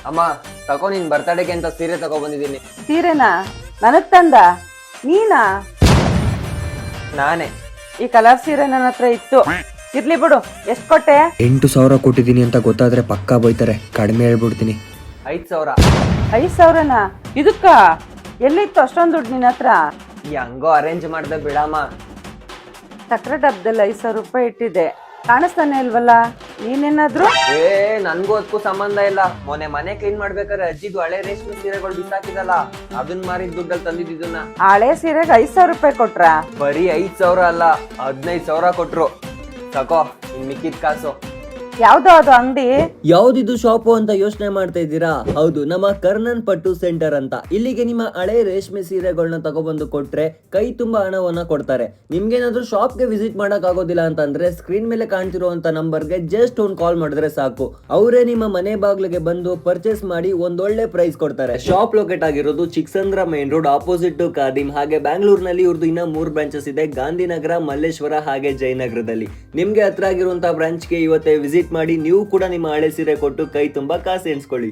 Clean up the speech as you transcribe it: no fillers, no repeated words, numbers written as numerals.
ಅಮ್ಮ ತಗೋ ನಿನ್ ಬರ್ತಡೆಗೆ ಅಂತ ಸೀರೆ ತಗೋ ಬಂದಿದ್ದೀನಿ. ಸೀರೆನಾ ನನಗ್ ತಂದ? ನೀನಾ? ನಾನೇ. ಈ ಕಲರ್ ಸೀರೆ ನನ್ನ ಹತ್ರ ಇತ್ತು, ಇರ್ಲಿ ಬಿಡು. ಎಷ್ಟ್ ಕೊಟ್ಟೆ? 8,000 ಕೊಟ್ಟಿದ್ದೀನಿ ಅಂತ ಗೊತ್ತಾದ್ರೆ ಪಕ್ಕಾ ಬೈತಾರೆ. ಕಡಿಮೆ ಹೇಳ್ಬಿಡ್ತೀನಿ. 5,000. 5,000ನಾ? ಇದಕ್ಕ ಎಲ್ಲಿತ್ತು ಅಷ್ಟೊಂದು ದುಡ್ಡು ನಿನ್ನ ಹತ್ರ? ಹಂಗೋ ಅರೇಂಜ್ ಮಾಡ್ದೆ ಬಿಡಮ್ಮ. ಸಕ್ಕರೆ ಡಬ್ಬದಲ್ಲಿ 5,000 ರೂಪಾಯಿ ಇಟ್ಟಿದ್ದೆ, ಕಾಣಿಸ್ತಾನೆ ಇಲ್ವಲ್ಲ? ನೀನೇನಾದ್ರು? ನನ್ಗೂ ಅದಕ್ಕೂ ಸಂಬಂಧ ಇಲ್ಲ. ಮೊನ್ನೆ ಮನೆ ಕ್ಲೀನ್ ಮಾಡ್ಬೇಕಾದ್ರೆ ಅಜ್ಜಿದು ಹಳೆ ರೇಷ್ಮೆ ಸೀರೆಗಳು ಬಿಸಾಕಿದಲ್ಲ, ಅದನ್ನ ಮಾರಿದ ದುಡ್ಡಲ್ಲಿ ತಂದಿದ್ದನ್ನ. ಹಳೆ ಸೀರೆಗೆ 5,000 ರೂಪಾಯಿ ಕೊಟ್ರಾ? ಬರೀ 5,000 ಅಲ್ಲ, 15,000 ಕೊಟ್ರು. ತಕೋ ಇನ್ ಮಿಕ್ಕಿದ ಕಾಸು. ಯಾವ್ದೋ ಅದು ಅಂಗಡಿ? ಯಾವ್ದಿದು ಶಾಪು ಅಂತ ಯೋಚನೆ ಮಾಡ್ತಾ ಇದ್ದೀರಾ? ಹೌದು, ನಮ್ಮ ಕರ್ನನ್ ಪಟ್ಟು ಸೆಂಟರ್ ಅಂತ. ಇಲ್ಲಿಗೆ ನಿಮ್ಮ ಹಳೆ ರೇಷ್ಮೆ ಸೀರೆಗಳನ್ನ ತಗೊಬಂದು ಕೊಟ್ರೆ ಕೈ ತುಂಬಾ ಹಣವನ್ನ ಕೊಡ್ತಾರೆ. ನಿಮ್ಗೇನಾದ್ರೂ ಶಾಪ್ಗೆ ವಿಸಿಟ್ ಮಾಡಕ್ ಆಗೋದಿಲ್ಲ ಅಂತಂದ್ರೆ ಸ್ಕ್ರೀನ್ ಮೇಲೆ ಕಾಣ್ತಿರುವಂತ ನಂಬರ್ಗೆ ಜಸ್ಟ್ ಒಂದು ಕಾಲ್ ಮಾಡಿದ್ರೆ ಸಾಕು, ಅವರೇ ನಿಮ್ಮ ಮನೆ ಬಾಗ್ಲಿಗೆ ಬಂದು ಪರ್ಚೇಸ್ ಮಾಡಿ ಒಂದೊಳ್ಳೆ ಪ್ರೈಸ್ ಕೊಡ್ತಾರೆ. ಶಾಪ್ ಲೊಕೇಟ್ ಆಗಿರೋದು ಚಿಕ್ಕಸಂದ್ರ ಮೇನ್ ರೋಡ್ ಆಪೋಸಿಟ್ ಟು ಖಾದಿಮ್. ಹಾಗೆ ಬ್ಯಾಂಗ್ಳೂರ್ನಲ್ಲಿ ಇವ್ರದ್ದು ಇನ್ನ 3 ಬ್ರಾಂಚಸ್ ಇದೆ, ಗಾಂಧಿನಗರ, ಮಲ್ಲೇಶ್ವರ ಹಾಗೆ ಜಯನಗರದಲ್ಲಿ. ನಿಮ್ಗೆ ಹತ್ರ ಆಗಿರುವಂತಹ ಬ್ರಾಂಚ್ಗೆ ಇವತ್ತೇ ವಿಸಿಟ್ ಮಾಡಿ ನೀವು ಕೂಡ ನಿಮ್ಮ ಹಳೆ ಸೀರೆ ಕೊಟ್ಟು ಕೈ ತುಂಬಾ ಕಾಸು ಎಣಿಸ್ಕೊಳ್ಳಿ.